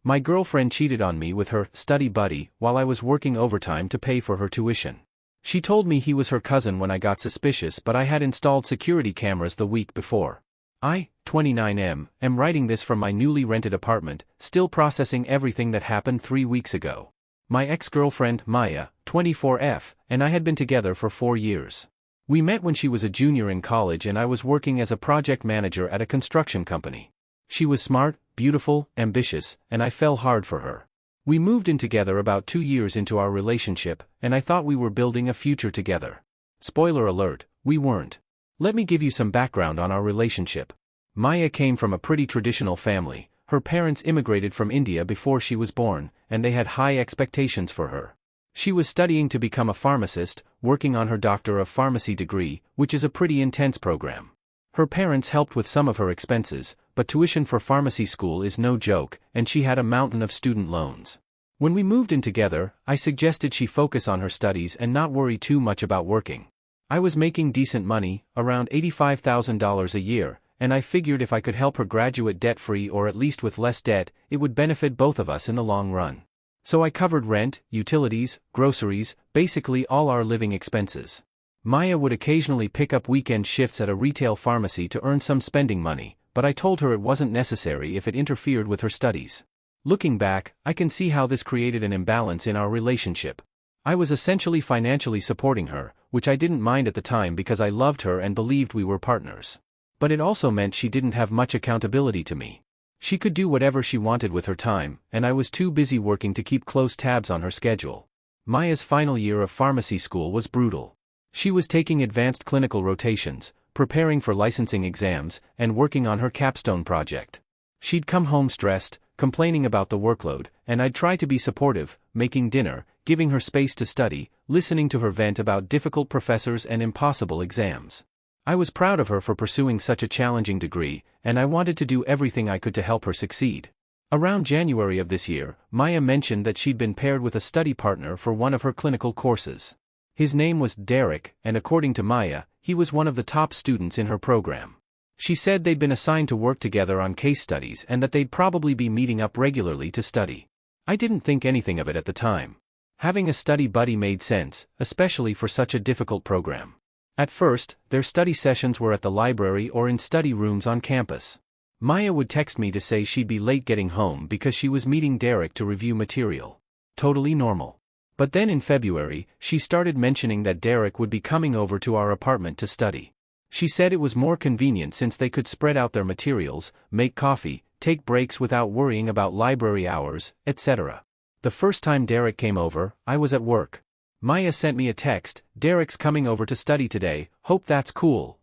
My girlfriend cheated on me with her study buddy while I was working overtime to pay for her tuition. She told me he was her cousin when I got suspicious, but I had installed security cameras the week before. I, 29M, am writing this from my newly rented apartment, still processing everything that happened 3 weeks ago. My ex-girlfriend, Maya, 24F, and I had been together for 4 years. We met when she was a junior in college and I was working as a project manager at a construction company. She was smart, beautiful, ambitious, and I fell hard for her. We moved in together about 2 years into our relationship, and I thought we were building a future together. Spoiler alert, we weren't. Let me give you some background on our relationship. Maya came from a pretty traditional family. Her parents immigrated from India before she was born, and they had high expectations for her. She was studying to become a pharmacist, working on her Doctor of Pharmacy degree, which is a pretty intense program. Her parents helped with some of her expenses, but tuition for pharmacy school is no joke, and she had a mountain of student loans. When we moved in together, I suggested she focus on her studies and not worry too much about working. I was making decent money, around $85,000 a year, and I figured if I could help her graduate debt-free or at least with less debt, it would benefit both of us in the long run. So I covered rent, utilities, groceries, basically all our living expenses. Maya would occasionally pick up weekend shifts at a retail pharmacy to earn some spending money, but I told her it wasn't necessary if it interfered with her studies. Looking back, I can see how this created an imbalance in our relationship. I was essentially financially supporting her, which I didn't mind at the time because I loved her and believed we were partners. But it also meant she didn't have much accountability to me. She could do whatever she wanted with her time, and I was too busy working to keep close tabs on her schedule. Maya's final year of pharmacy school was brutal. She was taking advanced clinical rotations, preparing for licensing exams, and working on her capstone project. She'd come home stressed, complaining about the workload, and I'd try to be supportive, making dinner, giving her space to study, listening to her vent about difficult professors and impossible exams. I was proud of her for pursuing such a challenging degree, and I wanted to do everything I could to help her succeed. Around January of this year, Maya mentioned that she'd been paired with a study partner for one of her clinical courses. His name was Derek, and according to Maya, he was one of the top students in her program. She said they'd been assigned to work together on case studies and that they'd probably be meeting up regularly to study. I didn't think anything of it at the time. Having a study buddy made sense, especially for such a difficult program. At first, their study sessions were at the library or in study rooms on campus. Maya would text me to say she'd be late getting home because she was meeting Derek to review material. Totally normal. But then in February, she started mentioning that Derek would be coming over to our apartment to study. She said it was more convenient since they could spread out their materials, make coffee, take breaks without worrying about library hours, etc. The first time Derek came over, I was at work. Maya sent me a text, "Derek's coming over to study today, hope that's cool."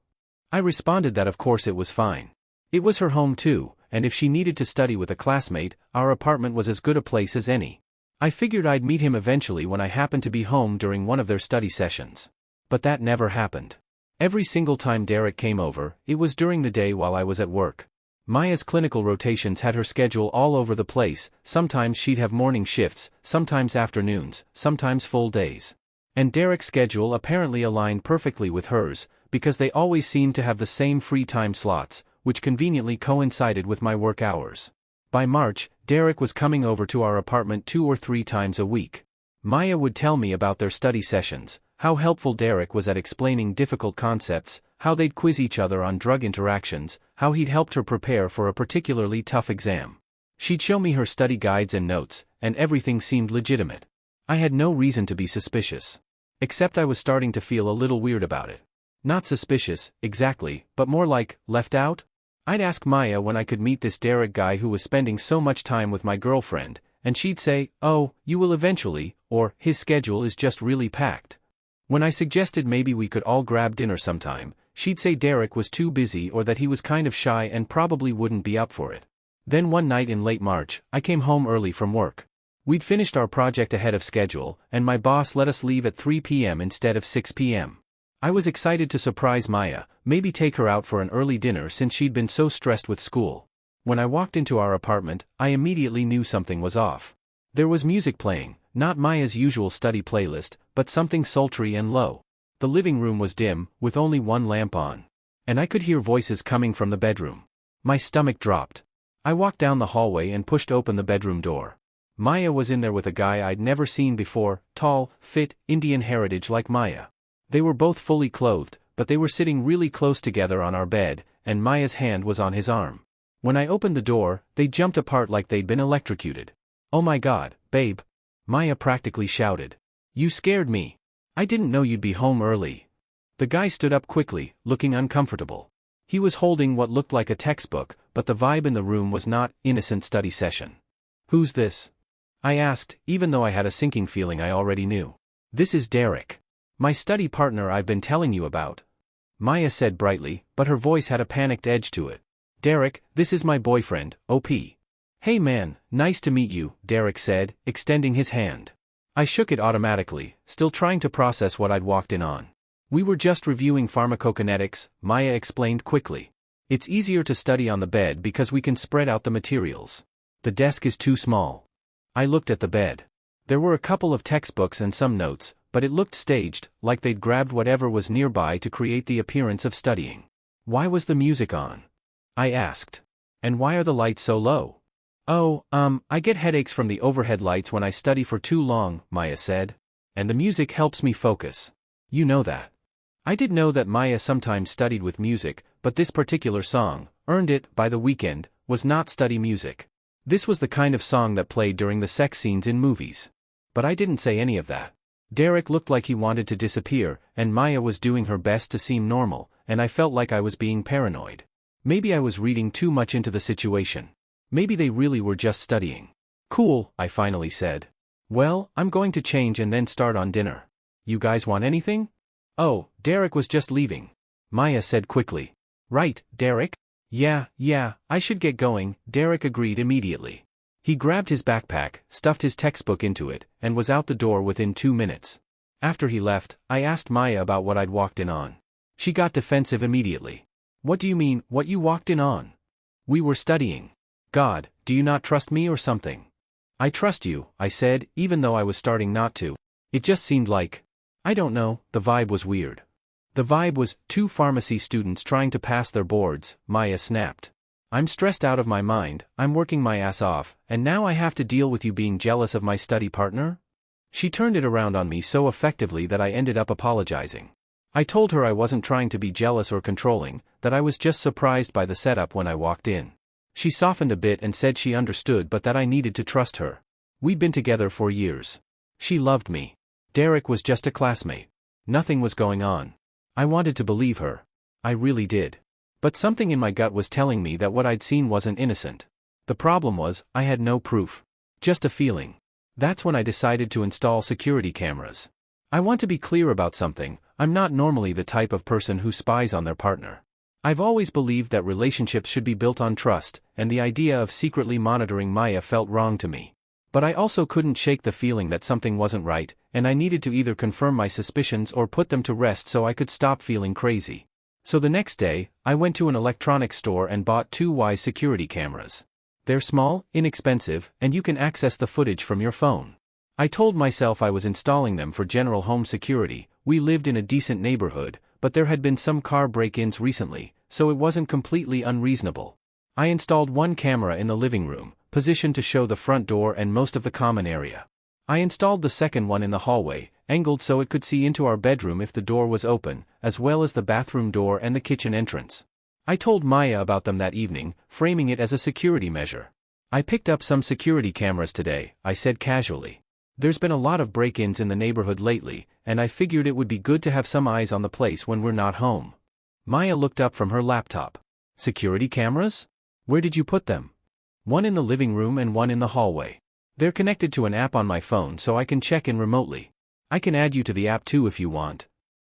I responded that of course it was fine. It was her home too, and if she needed to study with a classmate, our apartment was as good a place as any. I figured I'd meet him eventually when I happened to be home during one of their study sessions. But that never happened. Every single time Derek came over, it was during the day while I was at work. Maya's clinical rotations had her schedule all over the place. Sometimes she'd have morning shifts, sometimes afternoons, sometimes full days. And Derek's schedule apparently aligned perfectly with hers, because they always seemed to have the same free time slots, which conveniently coincided with my work hours. By March, Derek was coming over to our apartment 2 or 3 times a week. Maya would tell me about their study sessions, how helpful Derek was at explaining difficult concepts, how they'd quiz each other on drug interactions, how he'd helped her prepare for a particularly tough exam. She'd show me her study guides and notes, and everything seemed legitimate. I had no reason to be suspicious. Except I was starting to feel a little weird about it. Not suspicious, exactly, but more like, left out? I'd ask Maya when I could meet this Derek guy who was spending so much time with my girlfriend, and she'd say, "Oh, you will eventually," or "His schedule is just really packed." When I suggested maybe we could all grab dinner sometime, she'd say Derek was too busy or that he was kind of shy and probably wouldn't be up for it. Then one night in late March, I came home early from work. We'd finished our project ahead of schedule, and my boss let us leave at 3 p.m. instead of 6 p.m. I was excited to surprise Maya, maybe take her out for an early dinner since she'd been so stressed with school. When I walked into our apartment, I immediately knew something was off. There was music playing, not Maya's usual study playlist, but something sultry and low. The living room was dim, with only one lamp on. And I could hear voices coming from the bedroom. My stomach dropped. I walked down the hallway and pushed open the bedroom door. Maya was in there with a guy I'd never seen before, tall, fit, Indian heritage like Maya. They were both fully clothed, but they were sitting really close together on our bed, and Maya's hand was on his arm. When I opened the door, they jumped apart like they'd been electrocuted. "Oh my God, babe!" Maya practically shouted. "You scared me. I didn't know you'd be home early." The guy stood up quickly, looking uncomfortable. He was holding what looked like a textbook, but the vibe in the room was not innocent study session. "Who's this?" I asked, even though I had a sinking feeling I already knew. "This is Derek. My study partner I've been telling you about," Maya said brightly, but her voice had a panicked edge to it. "Derek, this is my boyfriend, OP." "Hey man, nice to meet you," Derek said, extending his hand. I shook it automatically, still trying to process what I'd walked in on. "We were just reviewing pharmacokinetics," Maya explained quickly. "It's easier to study on the bed because we can spread out the materials. The desk is too small." I looked at the bed. There were a couple of textbooks and some notes, but it looked staged, like they'd grabbed whatever was nearby to create the appearance of studying. "Why was the music on?" I asked. "And why are the lights so low?" "Oh, I get headaches from the overhead lights when I study for too long," Maya said. "And the music helps me focus. You know that." I did know that Maya sometimes studied with music, but this particular song, Earned It by The Weeknd, was not study music. This was the kind of song that played during the sex scenes in movies. But I didn't say any of that. Derek looked like he wanted to disappear, and Maya was doing her best to seem normal, and I felt like I was being paranoid. Maybe I was reading too much into the situation. Maybe they really were just studying. "Cool," I finally said. "Well, I'm going to change and then start on dinner. You guys want anything?" "Oh, Derek was just leaving," Maya said quickly. "Right, Derek?" Yeah, I should get going," Derek agreed immediately. He grabbed his backpack, stuffed his textbook into it, and was out the door within 2 minutes. After he left, I asked Maya about what I'd walked in on. She got defensive immediately. "What do you mean, what you walked in on?" "We were studying." "God, do you not trust me or something?" "I trust you," I said, even though I was starting not to. It just seemed like, I don't know, the vibe was weird. The vibe was, two pharmacy students trying to pass their boards, Maya snapped. "I'm stressed out of my mind, I'm working my ass off, and now I have to deal with you being jealous of my study partner?" She turned it around on me so effectively that I ended up apologizing. I told her I wasn't trying to be jealous or controlling, that I was just surprised by the setup when I walked in. She softened a bit and said she understood but that I needed to trust her. We'd been together for years. She loved me. Derek was just a classmate. Nothing was going on. I wanted to believe her. I really did. But something in my gut was telling me that what I'd seen wasn't innocent. The problem was, I had no proof. Just a feeling. That's when I decided to install security cameras. I want to be clear about something, I'm not normally the type of person who spies on their partner. I've always believed that relationships should be built on trust, and the idea of secretly monitoring Maya felt wrong to me. But I also couldn't shake the feeling that something wasn't right, and I needed to either confirm my suspicions or put them to rest so I could stop feeling crazy. So the next day, I went to an electronics store and bought 2 Wyze security cameras. They're small, inexpensive, and you can access the footage from your phone. I told myself I was installing them for general home security. We lived in a decent neighborhood, but there had been some car break-ins recently, so it wasn't completely unreasonable. I installed 1 camera in the living room, positioned to show the front door and most of the common area. I installed the second one in the hallway, angled so it could see into our bedroom if the door was open, as well as the bathroom door and the kitchen entrance. I told Maya about them that evening, framing it as a security measure. "I picked up some security cameras today," I said casually. "There's been a lot of break-ins in the neighborhood lately, and I figured it would be good to have some eyes on the place when we're not home." Maya looked up from her laptop. "Security cameras? Where did you put them?" "1 in the living room and 1 in the hallway. They're connected to an app on my phone so I can check in remotely. I can add you to the app too if you want."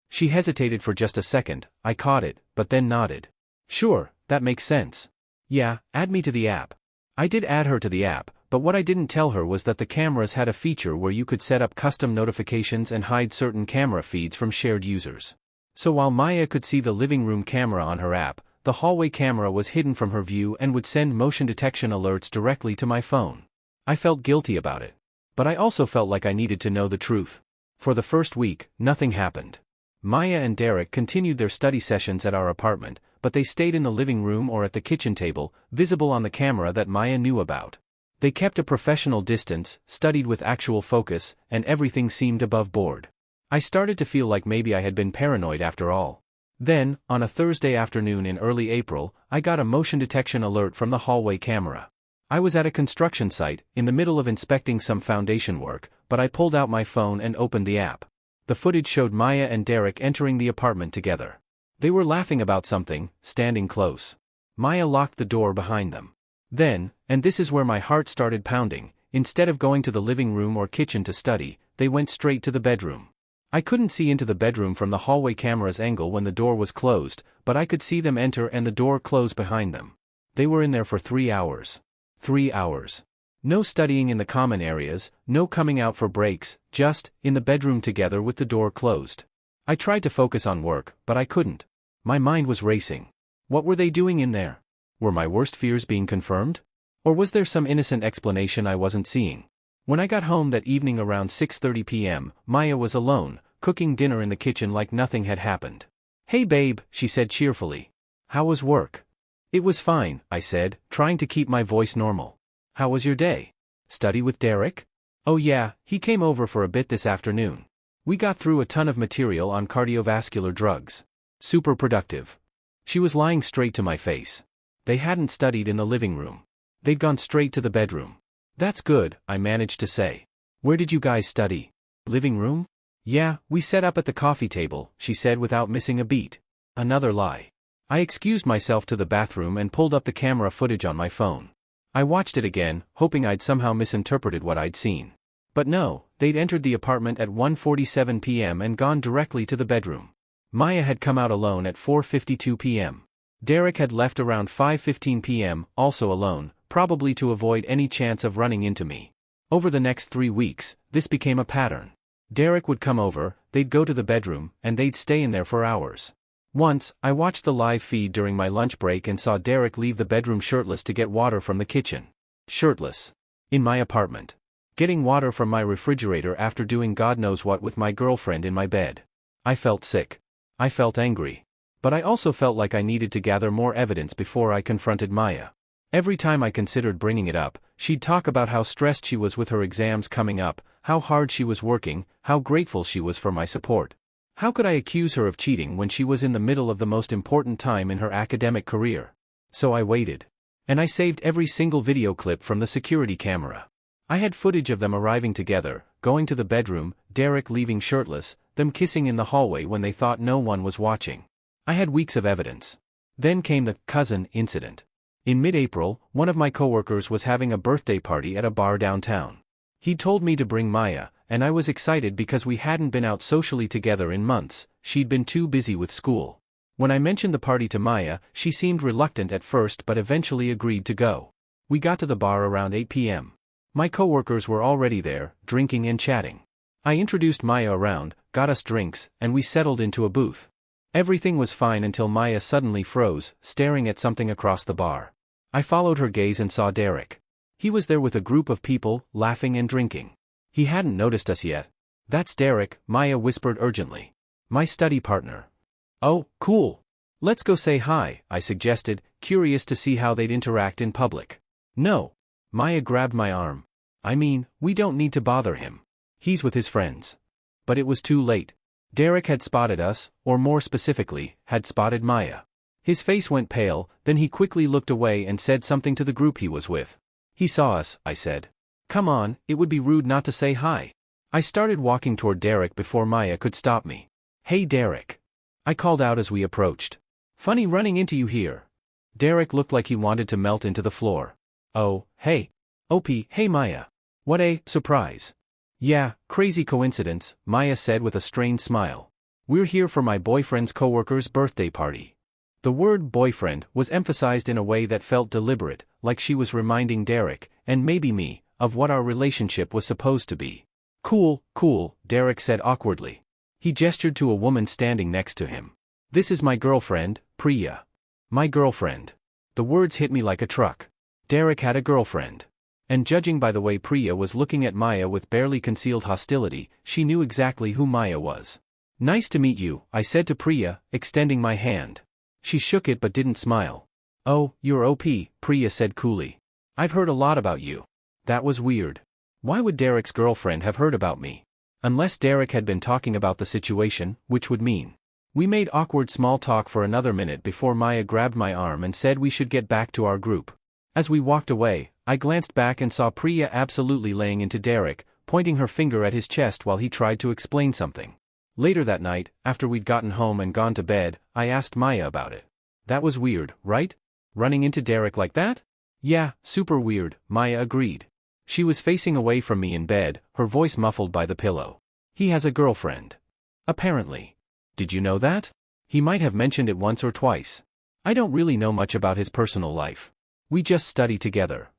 She hesitated for just a second. I caught it, but then nodded. "Sure, that makes sense. Yeah, add me to the app." I did add her to the app, but what I didn't tell her was that the cameras had a feature where you could set up custom notifications and hide certain camera feeds from shared users. So while Maya could see the living room camera on her app, the hallway camera was hidden from her view and would send motion detection alerts directly to my phone. I felt guilty about it. But I also felt like I needed to know the truth. For the first week, nothing happened. Maya and Derek continued their study sessions at our apartment, but they stayed in the living room or at the kitchen table, visible on the camera that Maya knew about. They kept a professional distance, studied with actual focus, and everything seemed above board. I started to feel like maybe I had been paranoid after all. Then, on a Thursday afternoon in early April, I got a motion detection alert from the hallway camera. I was at a construction site, in the middle of inspecting some foundation work, but I pulled out my phone and opened the app. The footage showed Maya and Derek entering the apartment together. They were laughing about something, standing close. Maya locked the door behind them. Then, and this is where my heart started pounding, instead of going to the living room or kitchen to study, they went straight to the bedroom. I couldn't see into the bedroom from the hallway camera's angle when the door was closed, but I could see them enter and the door close behind them. They were in there for 3 hours. 3 hours. No studying in the common areas, no coming out for breaks, just, in the bedroom together with the door closed. I tried to focus on work, but I couldn't. My mind was racing. What were they doing in there? Were my worst fears being confirmed? Or was there some innocent explanation I wasn't seeing? When I got home that evening around 6:30 p.m., Maya was alone, cooking dinner in the kitchen like nothing had happened. "Hey babe," she said cheerfully. "How was work?" "It was fine," I said, trying to keep my voice normal. "How was your day? Study with Derek?" "Oh yeah, he came over for a bit this afternoon. We got through a ton of material on cardiovascular drugs. Super productive." She was lying straight to my face. They hadn't studied in the living room. They'd gone straight to the bedroom. "That's good," I managed to say. "Where did you guys study? Living room?" "Yeah, we set up at the coffee table," she said without missing a beat. Another lie. I excused myself to the bathroom and pulled up the camera footage on my phone. I watched it again, hoping I'd somehow misinterpreted what I'd seen. But no, they'd entered the apartment at 1:47 p.m. and gone directly to the bedroom. Maya had come out alone at 4:52 p.m. Derek had left around 5:15 p.m., also alone, probably to avoid any chance of running into me. Over the next 3 weeks, this became a pattern. Derek would come over, they'd go to the bedroom, and they'd stay in there for hours. Once, I watched the live feed during my lunch break and saw Derek leave the bedroom shirtless to get water from the kitchen. Shirtless. In my apartment. Getting water from my refrigerator after doing God knows what with my girlfriend in my bed. I felt sick. I felt angry. But I also felt like I needed to gather more evidence before I confronted Maya. Every time I considered bringing it up, she'd talk about how stressed she was with her exams coming up, how hard she was working, how grateful she was for my support. How could I accuse her of cheating when she was in the middle of the most important time in her academic career? So I waited. And I saved every single video clip from the security camera. I had footage of them arriving together, going to the bedroom, Derek leaving shirtless, them kissing in the hallway when they thought no one was watching. I had weeks of evidence. Then came the cousin incident. In mid-April, one of my coworkers was having a birthday party at a bar downtown. He told me to bring Maya, and I was excited because we hadn't been out socially together in months. She'd been too busy with school. When I mentioned the party to Maya, she seemed reluctant at first but eventually agreed to go. We got to the bar around 8 p.m. My coworkers were already there, drinking and chatting. I introduced Maya around, got us drinks, and we settled into a booth. Everything was fine until Maya suddenly froze, staring at something across the bar. I followed her gaze and saw Derek. He was there with a group of people, laughing and drinking. He hadn't noticed us yet. "That's Derek," Maya whispered urgently. "My study partner." "Oh, cool. Let's go say hi," I suggested, curious to see how they'd interact in public. "No." Maya grabbed my arm. "I mean, we don't need to bother him. He's with his friends." But it was too late. Derek had spotted us, or more specifically, had spotted Maya. His face went pale, then he quickly looked away and said something to the group he was with. "He saw us," I said. "Come on, it would be rude not to say hi." I started walking toward Derek before Maya could stop me. "Hey Derek." I called out as we approached. "Funny running into you here." Derek looked like he wanted to melt into the floor. "Oh, hey. OP, hey Maya. What a surprise." "Yeah, crazy coincidence," Maya said with a strained smile. "We're here for my boyfriend's coworker's birthday party." The word boyfriend was emphasized in a way that felt deliberate, like she was reminding Derek, and maybe me, of what our relationship was supposed to be. Cool, Derek said awkwardly. He gestured to a woman standing next to him. "This is my girlfriend, Priya." My girlfriend. The words hit me like a truck. Derek had a girlfriend. And judging by the way Priya was looking at Maya with barely concealed hostility, she knew exactly who Maya was. "Nice to meet you," I said to Priya, extending my hand. She shook it but didn't smile. "Oh, you're OP," Priya said coolly. "I've heard a lot about you." That was weird. Why would Derek's girlfriend have heard about me? Unless Derek had been talking about the situation, which would mean. We made awkward small talk for another minute before Maya grabbed my arm and said we should get back to our group. As we walked away, I glanced back and saw Priya absolutely laying into Derek, pointing her finger at his chest while he tried to explain something. Later that night, after we'd gotten home and gone to bed, I asked Maya about it. "That was weird, right? Running into Derek like that?" "Yeah, super weird," Maya agreed. She was facing away from me in bed, her voice muffled by the pillow. "He has a girlfriend. Apparently. Did you know that? He might have mentioned it once or twice. I don't really know much about his personal life. We just study together."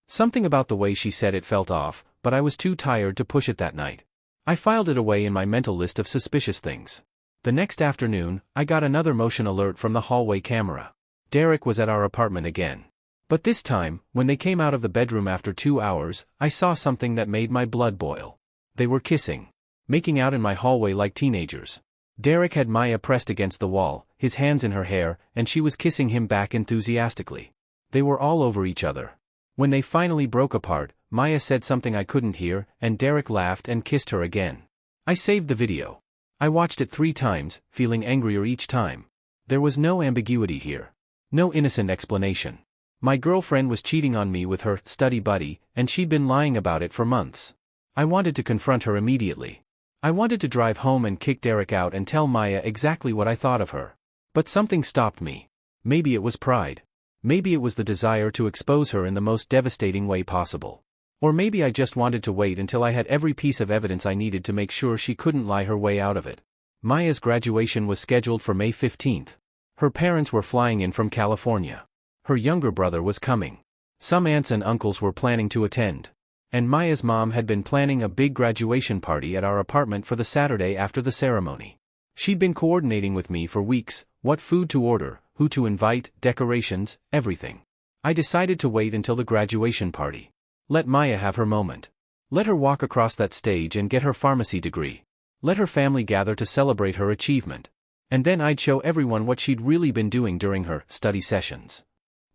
Something about the way she said it felt off, but I was too tired to push it that night. I filed it away in my mental list of suspicious things. The next afternoon, I got another motion alert from the hallway camera. Derek was at our apartment again. But this time, when they came out of the bedroom after 2 hours, I saw something that made my blood boil. They were kissing. Making out in my hallway like teenagers. Derek had Maya pressed against the wall, his hands in her hair, and she was kissing him back enthusiastically. They were all over each other. When they finally broke apart, Maya said something I couldn't hear, and Derek laughed and kissed her again. I saved the video. I watched it 3 times, feeling angrier each time. There was no ambiguity here. No innocent explanation. My girlfriend was cheating on me with her study buddy, and she'd been lying about it for months. I wanted to confront her immediately. I wanted to drive home and kick Derek out and tell Maya exactly what I thought of her. But something stopped me. Maybe it was pride. Maybe it was the desire to expose her in the most devastating way possible. Or maybe I just wanted to wait until I had every piece of evidence I needed to make sure she couldn't lie her way out of it. Maya's graduation was scheduled for May 15th. Her parents were flying in from California. Her younger brother was coming. Some aunts and uncles were planning to attend. And Maya's mom had been planning a big graduation party at our apartment for the Saturday after the ceremony. She'd been coordinating with me for weeks, what food to order, who to invite, decorations, everything. I decided to wait until the graduation party. Let Maya have her moment. Let her walk across that stage and get her pharmacy degree. Let her family gather to celebrate her achievement. And then I'd show everyone what she'd really been doing during her study sessions.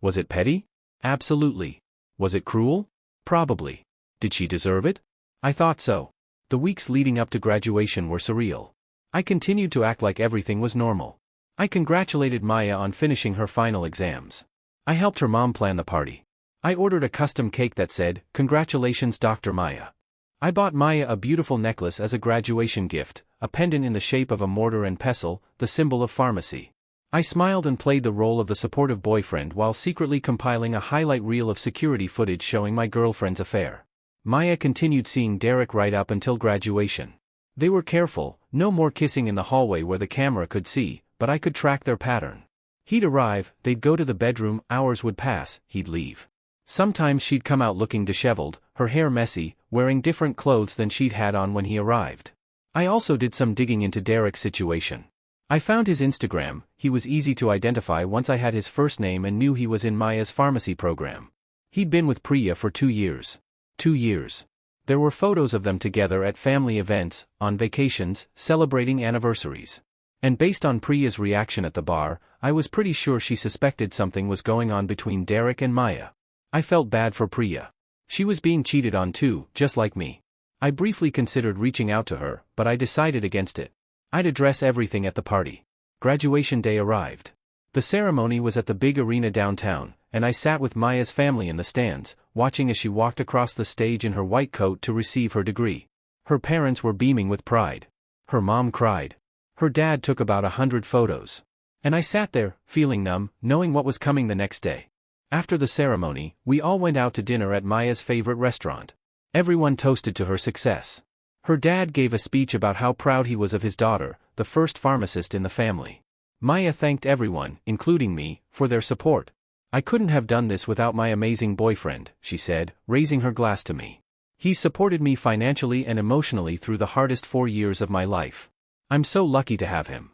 Was it petty? Absolutely. Was it cruel? Probably. Did she deserve it? I thought so. The weeks leading up to graduation were surreal. I continued to act like everything was normal. I congratulated Maya on finishing her final exams. I helped her mom plan the party. I ordered a custom cake that said, "Congratulations, Dr. Maya." I bought Maya a beautiful necklace as a graduation gift, a pendant in the shape of a mortar and pestle, the symbol of pharmacy. I smiled and played the role of the supportive boyfriend while secretly compiling a highlight reel of security footage showing my girlfriend's affair. Maya continued seeing Derek right up until graduation. They were careful, no more kissing in the hallway where the camera could see, but I could track their pattern. He'd arrive, they'd go to the bedroom, hours would pass, he'd leave. Sometimes she'd come out looking disheveled, her hair messy, wearing different clothes than she'd had on when he arrived. I also did some digging into Derek's situation. I found his Instagram. He was easy to identify once I had his first name and knew he was in Maya's pharmacy program. He'd been with Priya for 2 years. 2 years. There were photos of them together at family events, on vacations, celebrating anniversaries. And based on Priya's reaction at the bar, I was pretty sure she suspected something was going on between Derek and Maya. I felt bad for Priya. She was being cheated on too, just like me. I briefly considered reaching out to her, but I decided against it. I'd address everything at the party. Graduation day arrived. The ceremony was at the big arena downtown, and I sat with Maya's family in the stands, watching as she walked across the stage in her white coat to receive her degree. Her parents were beaming with pride. Her mom cried. Her dad took about 100 photos. And I sat there, feeling numb, knowing what was coming the next day. After the ceremony, we all went out to dinner at Maya's favorite restaurant. Everyone toasted to her success. Her dad gave a speech about how proud he was of his daughter, the first pharmacist in the family. Maya thanked everyone, including me, for their support. "I couldn't have done this without my amazing boyfriend," she said, raising her glass to me. "He's supported me financially and emotionally through the hardest 4 years of my life. I'm so lucky to have him."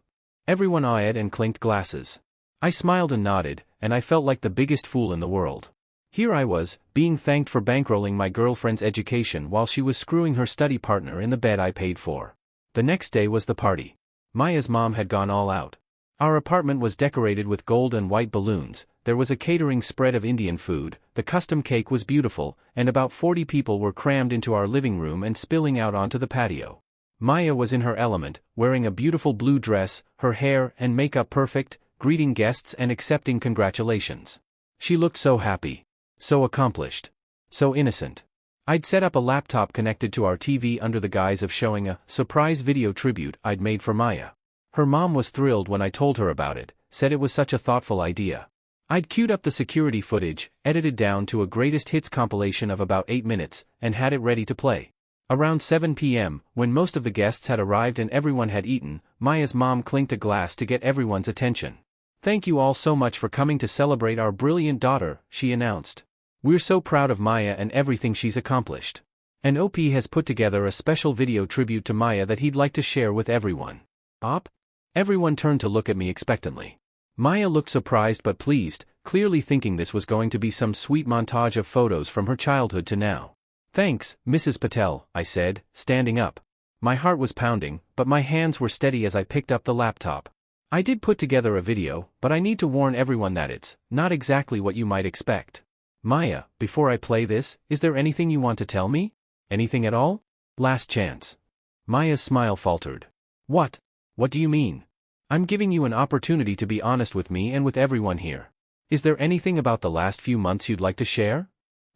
Everyone awed and clinked glasses. I smiled and nodded, and I felt like the biggest fool in the world. Here I was, being thanked for bankrolling my girlfriend's education while she was screwing her study partner in the bed I paid for. The next day was the party. Maya's mom had gone all out. Our apartment was decorated with gold and white balloons, there was a catering spread of Indian food, the custom cake was beautiful, and about 40 people were crammed into our living room and spilling out onto the patio. Maya was in her element, wearing a beautiful blue dress, her hair and makeup perfect, greeting guests and accepting congratulations. She looked so happy. So accomplished. So innocent. I'd set up a laptop connected to our TV under the guise of showing a surprise video tribute I'd made for Maya. Her mom was thrilled when I told her about it, said it was such a thoughtful idea. I'd queued up the security footage, edited down to a greatest hits compilation of about 8 minutes, and had it ready to play. Around 7 p.m., when most of the guests had arrived and everyone had eaten, Maya's mom clinked a glass to get everyone's attention. "Thank you all so much for coming to celebrate our brilliant daughter," she announced. "We're so proud of Maya and everything she's accomplished. And OP has put together a special video tribute to Maya that he'd like to share with everyone." "Op?" Everyone turned to look at me expectantly. Maya looked surprised but pleased, clearly thinking this was going to be some sweet montage of photos from her childhood to now. "Thanks, Mrs. Patel," I said, standing up. My heart was pounding, but my hands were steady as I picked up the laptop. I did put together a video, but I need to warn everyone that it's not exactly what you might expect. "Maya, before I play this, is there anything you want to tell me? Anything at all? Last chance." Maya's smile faltered. "What? What do you mean? I'm giving you an opportunity to be honest with me and with everyone here. Is there anything about the last few months you'd like to share?"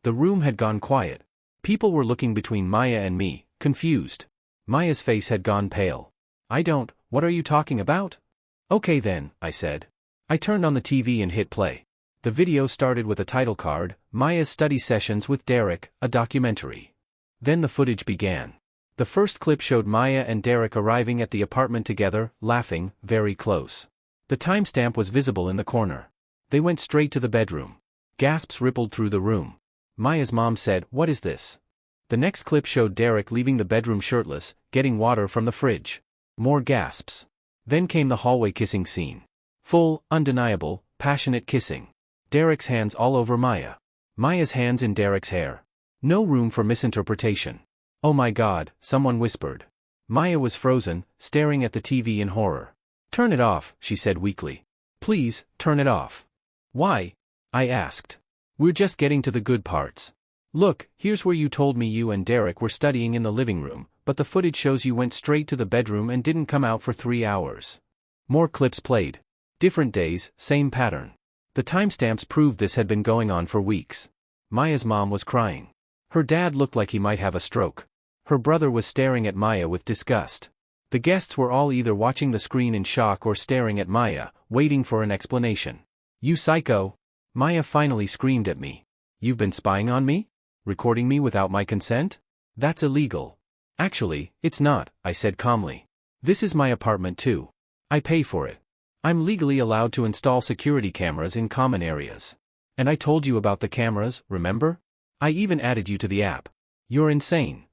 The room had gone quiet. People were looking between Maya and me, confused. Maya's face had gone pale. What are you talking about?" "Okay then," I said. I turned on the TV and hit play. The video started with a title card, Maya's Study Sessions with Derek, a documentary. Then the footage began. The first clip showed Maya and Derek arriving at the apartment together, laughing, very close. The timestamp was visible in the corner. They went straight to the bedroom. Gasps rippled through the room. Maya's mom said, "What is this?" The next clip showed Derek leaving the bedroom shirtless, getting water from the fridge. More gasps. Then came the hallway kissing scene. Full, undeniable, passionate kissing. Derek's hands all over Maya. Maya's hands in Derek's hair. No room for misinterpretation. "Oh my God," someone whispered. Maya was frozen, staring at the TV in horror. "Turn it off," she said weakly. "Please, turn it off." "Why?" I asked. "We're just getting to the good parts. Look, here's where you told me you and Derek were studying in the living room, but the footage shows you went straight to the bedroom and didn't come out for 3 hours." More clips played. Different days, same pattern. The timestamps proved this had been going on for weeks. Maya's mom was crying. Her dad looked like he might have a stroke. Her brother was staring at Maya with disgust. The guests were all either watching the screen in shock or staring at Maya, waiting for an explanation. "You psycho!" Maya finally screamed at me. "You've been spying on me? Recording me without my consent? That's illegal." "Actually, it's not," I said calmly. "This is my apartment too. I pay for it. I'm legally allowed to install security cameras in common areas. And I told you about the cameras, remember? I even added you to the app. You're insane."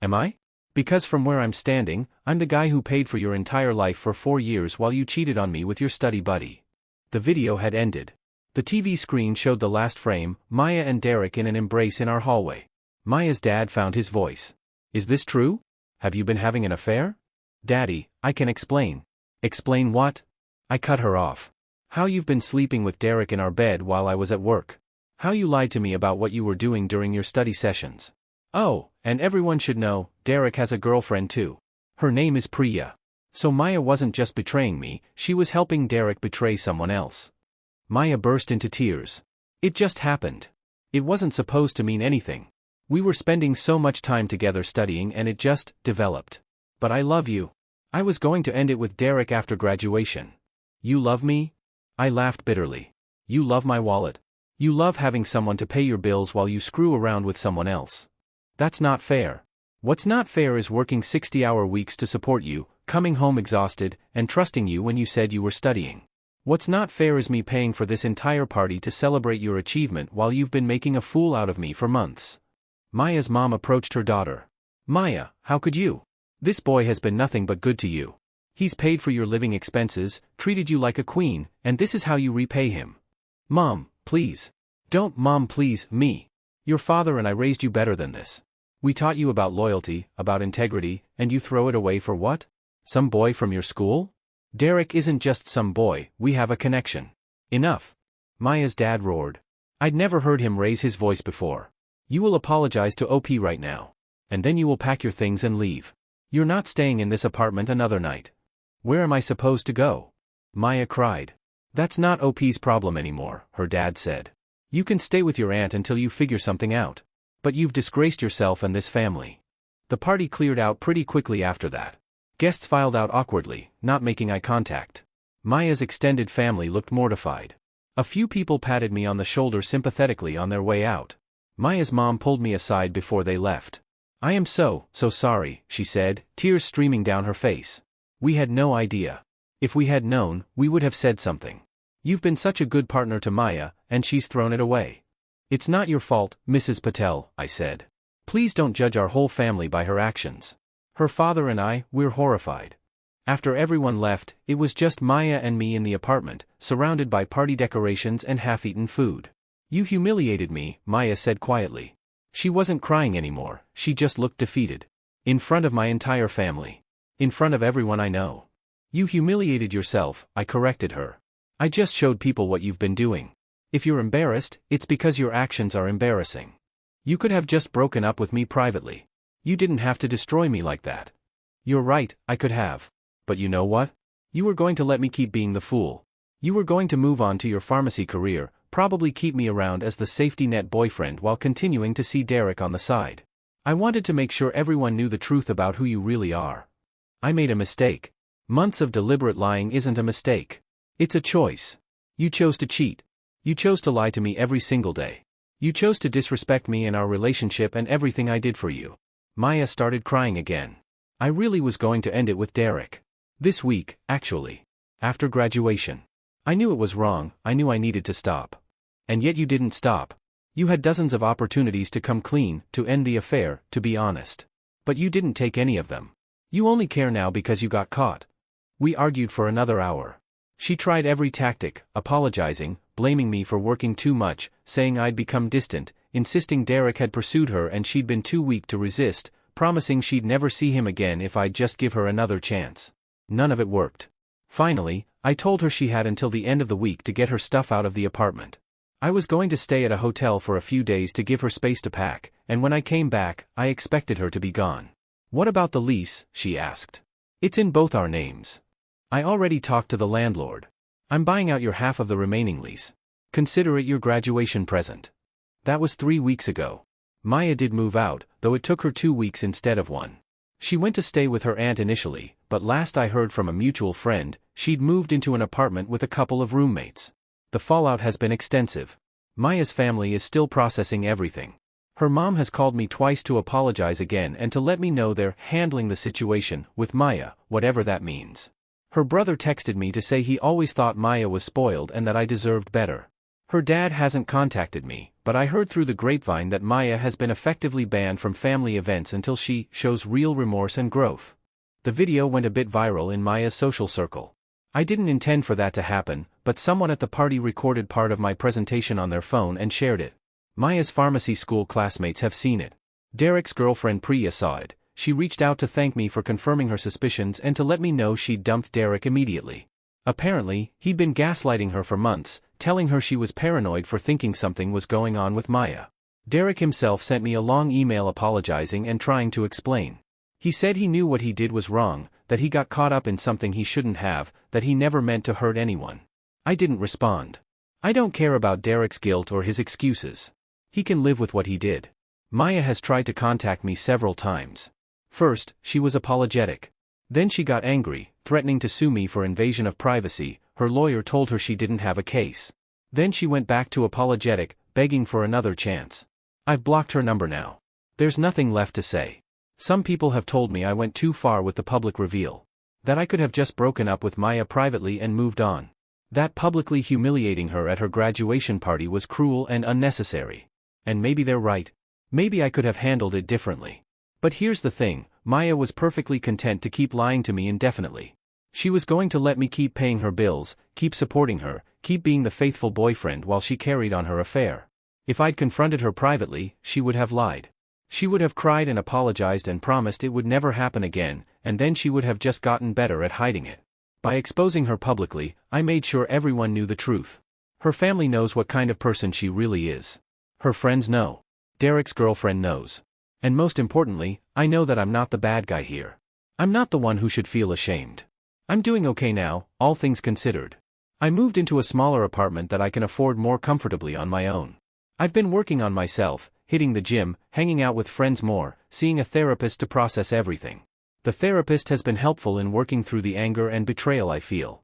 "Am I? Because from where I'm standing, I'm the guy who paid for your entire life for 4 years while you cheated on me with your study buddy." The video had ended. The TV screen showed the last frame, Maya and Derek in an embrace in our hallway. Maya's dad found his voice. "Is this true? Have you been having an affair?" "Daddy, I can explain." "Explain what?" I cut her off. "How you've been sleeping with Derek in our bed while I was at work. How you lied to me about what you were doing during your study sessions. Oh, and everyone should know, Derek has a girlfriend too. Her name is Priya. So Maya wasn't just betraying me, she was helping Derek betray someone else." Maya burst into tears. "It just happened. It wasn't supposed to mean anything. We were spending so much time together studying and it just developed. But I love you. I was going to end it with Derek after graduation." "You love me?" I laughed bitterly. "You love my wallet. You love having someone to pay your bills while you screw around with someone else. That's not fair. What's not fair is working 60-hour weeks to support you, coming home exhausted, and trusting you when you said you were studying. What's not fair is me paying for this entire party to celebrate your achievement while you've been making a fool out of me for months." Maya's mom approached her daughter. "Maya, how could you? This boy has been nothing but good to you. He's paid for your living expenses, treated you like a queen, and this is how you repay him. Mom, please. Don't, Mom, please, me. Your father and I raised you better than this. We taught you about loyalty, about integrity, and you throw it away for what? Some boy from your school? Derek isn't just some boy, we have a connection. Enough. Maya's dad roared. I'd never heard him raise his voice before. You will apologize to OP right now. And then you will pack your things and leave. You're not staying in this apartment another night. Where am I supposed to go? Maya cried. That's not OP's problem anymore, her dad said. You can stay with your aunt until you figure something out. But you've disgraced yourself and this family. The party cleared out pretty quickly after that. Guests filed out awkwardly, not making eye contact. Maya's extended family looked mortified. A few people patted me on the shoulder sympathetically on their way out. Maya's mom pulled me aside before they left. I am so sorry, she said, tears streaming down her face. We had no idea. If we had known, we would have said something. You've been such a good partner to Maya, and she's thrown it away. It's not your fault, Mrs. Patel, I said. Please don't judge our whole family by her actions. Her father and I, we're horrified. After everyone left, it was just Maya and me in the apartment, surrounded by party decorations and half-eaten food. You humiliated me, Maya said quietly. She wasn't crying anymore, she just looked defeated. In front of my entire family. In front of everyone I know. You humiliated yourself, I corrected her. I just showed people what you've been doing. If you're embarrassed, it's because your actions are embarrassing. You could have just broken up with me privately. You didn't have to destroy me like that. You're right, I could have. But you know what? You were going to let me keep being the fool. You were going to move on to your pharmacy career, probably keep me around as the safety net boyfriend while continuing to see Derek on the side. I wanted to make sure everyone knew the truth about who you really are. I made a mistake. Months of deliberate lying isn't a mistake. It's a choice. You chose to cheat. You chose to lie to me every single day. You chose to disrespect me and our relationship and everything I did for you. Maya started crying again. I really was going to end it with Derek. This week, actually. After graduation. I knew it was wrong, I knew I needed to stop. And yet you didn't stop. You had dozens of opportunities to come clean, to end the affair, to be honest. But you didn't take any of them. You only care now because you got caught. We argued for another hour. She tried every tactic, apologizing, blaming me for working too much, saying I'd become distant, insisting Derek had pursued her and she'd been too weak to resist, promising she'd never see him again if I'd just give her another chance. None of it worked. Finally, I told her she had until the end of the week to get her stuff out of the apartment. I was going to stay at a hotel for a few days to give her space to pack, and when I came back, I expected her to be gone. What about the lease? She asked. It's in both our names. I already talked to the landlord. I'm buying out your half of the remaining lease. Consider it your graduation present. That was 3 weeks ago. Maya did move out, though it took her 2 weeks instead of 1. She went to stay with her aunt initially, but last I heard from a mutual friend, she'd moved into an apartment with a couple of roommates. The fallout has been extensive. Maya's family is still processing everything. Her mom has called me twice to apologize again and to let me know they're handling the situation with Maya, whatever that means. Her brother texted me to say he always thought Maya was spoiled and that I deserved better. Her dad hasn't contacted me, but I heard through the grapevine that Maya has been effectively banned from family events until she shows real remorse and growth. The video went a bit viral in Maya's social circle. I didn't intend for that to happen, but someone at the party recorded part of my presentation on their phone and shared it. Maya's pharmacy school classmates have seen it. Derek's girlfriend Priya saw it. She reached out to thank me for confirming her suspicions and to let me know she'd dumped Derek immediately. Apparently, he'd been gaslighting her for months, telling her she was paranoid for thinking something was going on with Maya. Derek himself sent me a long email apologizing and trying to explain. He said he knew what he did was wrong, that he got caught up in something he shouldn't have, that he never meant to hurt anyone. I didn't respond. I don't care about Derek's guilt or his excuses. He can live with what he did. Maya has tried to contact me several times. First, she was apologetic. Then she got angry, threatening to sue me for invasion of privacy. Her lawyer told her she didn't have a case. Then she went back to apologetic, begging for another chance. I've blocked her number now. There's nothing left to say. Some people have told me I went too far with the public reveal. That I could have just broken up with Maya privately and moved on. That publicly humiliating her at her graduation party was cruel and unnecessary. And maybe they're right. Maybe I could have handled it differently. But here's the thing, Maya was perfectly content to keep lying to me indefinitely. She was going to let me keep paying her bills, keep supporting her, keep being the faithful boyfriend while she carried on her affair. If I'd confronted her privately, she would have lied. She would have cried and apologized and promised it would never happen again, and then she would have just gotten better at hiding it. By exposing her publicly, I made sure everyone knew the truth. Her family knows what kind of person she really is. Her friends know. Derek's girlfriend knows. And most importantly, I know that I'm not the bad guy here. I'm not the one who should feel ashamed. I'm doing okay now, all things considered. I moved into a smaller apartment that I can afford more comfortably on my own. I've been working on myself, hitting the gym, hanging out with friends more, seeing a therapist to process everything. The therapist has been helpful in working through the anger and betrayal I feel.